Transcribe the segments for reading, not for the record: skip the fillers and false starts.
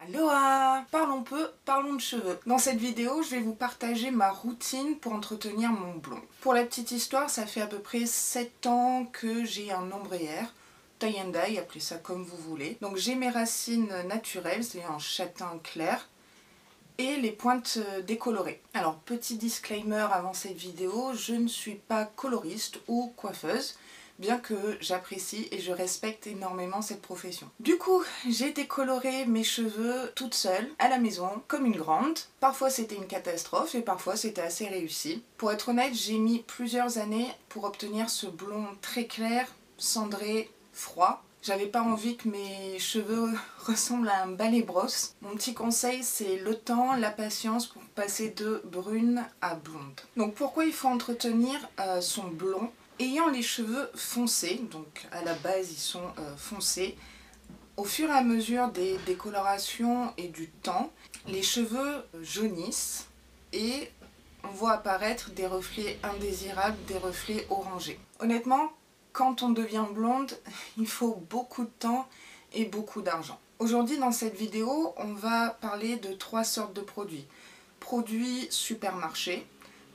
Aloha! Parlons peu, parlons de cheveux. Dans cette vidéo, je vais vous partager ma routine pour entretenir mon blond. Pour la petite histoire, ça fait à peu près 7 ans que j'ai un ombrière, tie and dye, appelez ça comme vous voulez. Donc j'ai mes racines naturelles, c'est-à-dire en châtain clair, et les pointes décolorées. Alors petit disclaimer avant cette vidéo, je ne suis pas coloriste ou coiffeuse, bien que j'apprécie et je respecte énormément cette profession. Du coup, j'ai décoloré mes cheveux toute seule, à la maison, comme une grande. Parfois c'était une catastrophe et parfois c'était assez réussi. Pour être honnête, j'ai mis plusieurs années pour obtenir ce blond très clair, cendré, froid. J'avais pas envie que mes cheveux ressemblent à un balai brosse. Mon petit conseil, c'est le temps, la patience pour passer de brune à blonde. Donc pourquoi il faut entretenir son blond? Ayant les cheveux foncés, donc à la base ils sont foncés, au fur et à mesure des décolorations et du temps, les cheveux jaunissent et on voit apparaître des reflets indésirables, des reflets orangés. Honnêtement, quand on devient blonde, il faut beaucoup de temps et beaucoup d'argent. Aujourd'hui, dans cette vidéo, on va parler de 3 sortes de produits. Produits supermarché,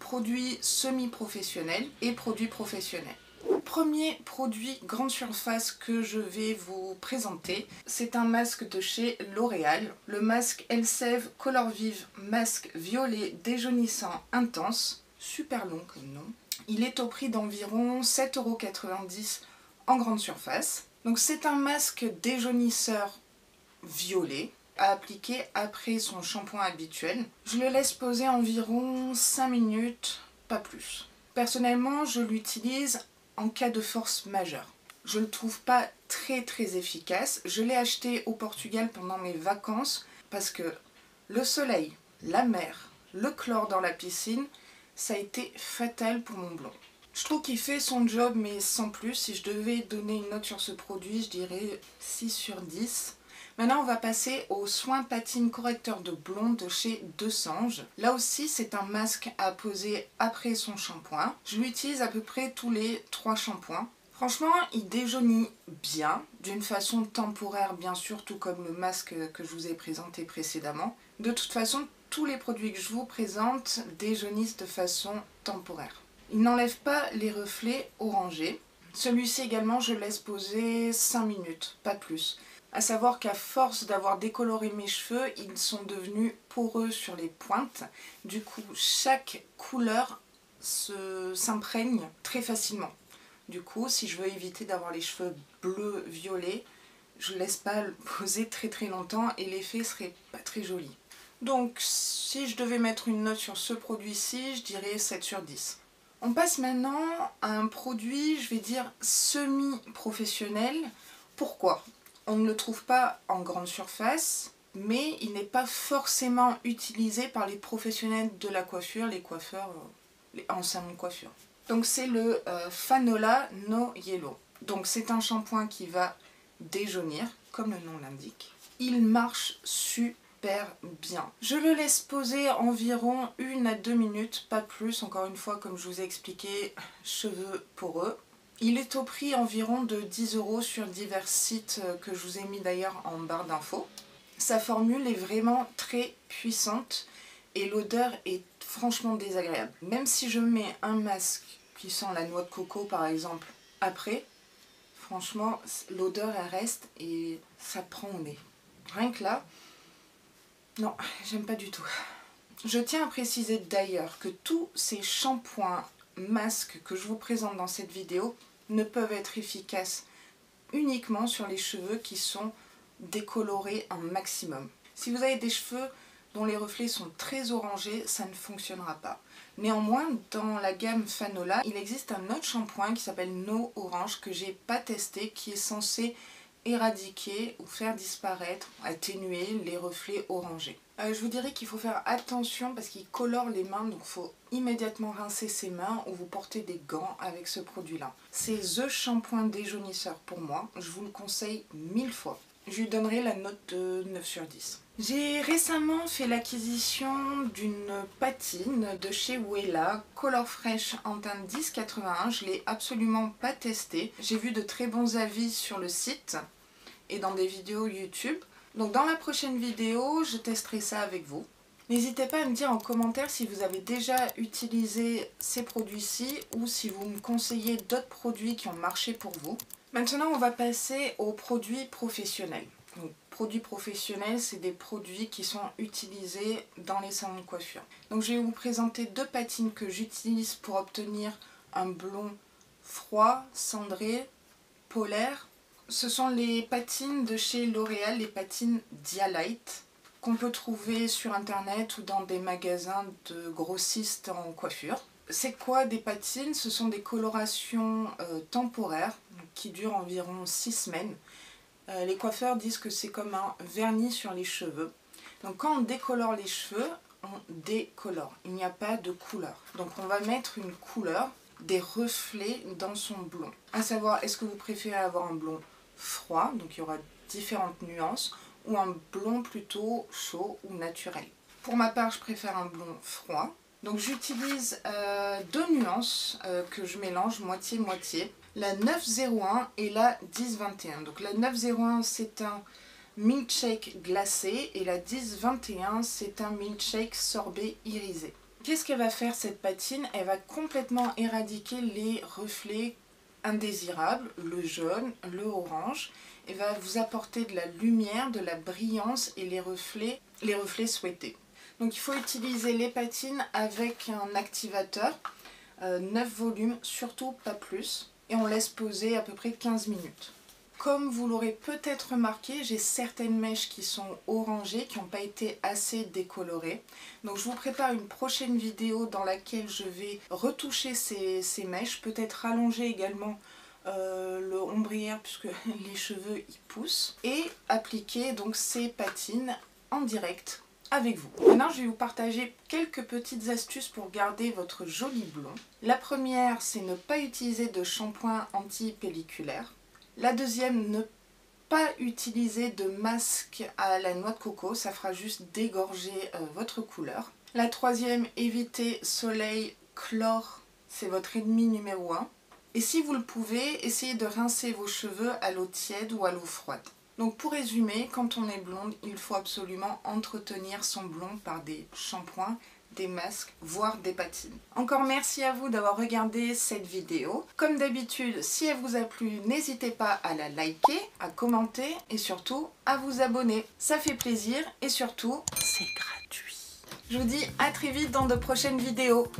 produits semi-professionnels et produits professionnels. Premier produit grande surface que je vais vous présenter, c'est un masque de chez L'Oréal. Le masque Elseve Color Vive Masque Violet Déjaunissant Intense, super long comme nom. Il est au prix d'environ 7,90 € en grande surface. Donc c'est un masque déjaunisseur violet à appliquer après son shampoing habituel. Je le laisse poser environ 5 minutes, pas plus. Personnellement, je l'utilise en cas de force majeure. Je ne le trouve pas très efficace. Je l'ai acheté au Portugal pendant mes vacances parce que le soleil, la mer, le chlore dans la piscine, ça a été fatal pour mon blond. Je trouve qu'il fait son job mais sans plus. Si je devais donner une note sur ce produit, je dirais 6 sur 10. Maintenant, on va passer au soin patine correcteur de blond de chez Desange. Là aussi, c'est un masque à poser après son shampoing. Je l'utilise à peu près tous les 3 shampoings. Franchement, il déjaunit bien, d'une façon temporaire bien sûr, tout comme le masque que je vous ai présenté précédemment. De toute façon, tous les produits que je vous présente déjaunissent de façon temporaire. Il n'enlève pas les reflets orangés. Celui-ci également, je laisse poser 5 minutes, pas plus. À savoir qu'à force d'avoir décoloré mes cheveux, ils sont devenus poreux sur les pointes. Du coup, chaque couleur s'imprègne très facilement. Du coup, si je veux éviter d'avoir les cheveux bleus, violets, je ne laisse pas le poser très longtemps et l'effet serait pas très joli. Donc, si je devais mettre une note sur ce produit-ci, je dirais 7 sur 10. On passe maintenant à un produit, je vais dire, semi-professionnel. Pourquoi ? On ne le trouve pas en grande surface, mais il n'est pas forcément utilisé par les professionnels de la coiffure, les coiffeurs, en salon de coiffure. Donc c'est le Fanola No Yellow. Donc c'est un shampoing qui va déjaunir, comme le nom l'indique. Il marche super bien. Je le laisse poser environ 1 à 2 minutes, pas plus. Encore une fois, comme je vous ai expliqué, cheveux poreux. Il est au prix environ de 10 € sur divers sites que je vous ai mis d'ailleurs en barre d'infos. Sa formule est vraiment très puissante et l'odeur est franchement désagréable. Même si je mets un masque qui sent la noix de coco par exemple après, franchement l'odeur elle reste et ça prend au nez. Rien que là, non, j'aime pas du tout. Je tiens à préciser d'ailleurs que tous ces shampoings, masques que je vous présente dans cette vidéo ne peuvent être efficaces uniquement sur les cheveux qui sont décolorés un maximum. Si vous avez des cheveux dont les reflets sont très orangés, ça ne fonctionnera pas. Néanmoins, dans la gamme Fanola, il existe un autre shampoing qui s'appelle No Orange que j'ai pas testé, qui est censé éradiquer ou faire disparaître, atténuer les reflets orangés. Je vous dirais qu'il faut faire attention parce qu'il colore les mains, donc il faut immédiatement rincer ses mains ou vous portez des gants avec ce produit-là. C'est The Shampoing déjaunisseur pour moi, je vous le conseille 1000 fois. Je lui donnerai la note de 9 sur 10. J'ai récemment fait l'acquisition d'une patine de chez Wella, Color Fresh en teinte 1081. Je ne l'ai absolument pas testée. J'ai vu de très bons avis sur le site et dans des vidéos YouTube. Donc dans la prochaine vidéo, je testerai ça avec vous. N'hésitez pas à me dire en commentaire si vous avez déjà utilisé ces produits-ci ou si vous me conseillez d'autres produits qui ont marché pour vous. Maintenant, on va passer aux produits professionnels. Donc, produits professionnels, c'est des produits qui sont utilisés dans les salons de coiffure. Donc, je vais vous présenter deux patines que j'utilise pour obtenir un blond froid, cendré, polaire. Ce sont les patines de chez L'Oréal, les patines Dialight, qu'on peut trouver sur internet ou dans des magasins de grossistes en coiffure. C'est quoi des patines? Ce sont des colorations temporaires qui durent environ 6 semaines. Les coiffeurs disent que c'est comme un vernis sur les cheveux. Donc quand on décolore les cheveux, on décolore. Il n'y a pas de couleur. Donc on va mettre une couleur, des reflets dans son blond. À savoir, est-ce que vous préférez avoir un blond froid, donc il y aura différentes nuances, ou un blond plutôt chaud ou naturel. Pour ma part, je préfère un blond froid. Donc j'utilise deux nuances que je mélange moitié-moitié. La 901 et la 1021. Donc la 901 c'est un milkshake glacé et la 1021 c'est un milkshake sorbet irisé. Qu'est-ce qu'elle va faire cette patine? Elle va complètement éradiquer les reflets indésirables, le jaune, le orange, et va vous apporter de la lumière, de la brillance et les reflets souhaités. Donc il faut utiliser les patines avec un activateur, 9 volumes, surtout pas plus, et on laisse poser à peu près 15 minutes. Comme vous l'aurez peut-être remarqué, j'ai certaines mèches qui sont orangées, qui n'ont pas été assez décolorées. Donc je vous prépare une prochaine vidéo dans laquelle je vais retoucher ces mèches, peut-être rallonger également le ombrière puisque les cheveux y poussent, et appliquer donc ces patines en direct avec vous. Maintenant, je vais vous partager quelques petites astuces pour garder votre joli blond. La première, c'est ne pas utiliser de shampoing anti-pelliculaire. La deuxième, ne pas utiliser de masque à la noix de coco, ça fera juste dégorger votre couleur. La troisième, éviter soleil, chlore, c'est votre ennemi numéro 1. Et si vous le pouvez, essayez de rincer vos cheveux à l'eau tiède ou à l'eau froide. Donc pour résumer, quand on est blonde, il faut absolument entretenir son blond par des shampoings, des masques, voire des patines. Encore merci à vous d'avoir regardé cette vidéo. Comme d'habitude, si elle vous a plu, n'hésitez pas à la liker, à commenter et surtout à vous abonner. Ça fait plaisir et surtout, c'est gratuit. Je vous dis à très vite dans de prochaines vidéos.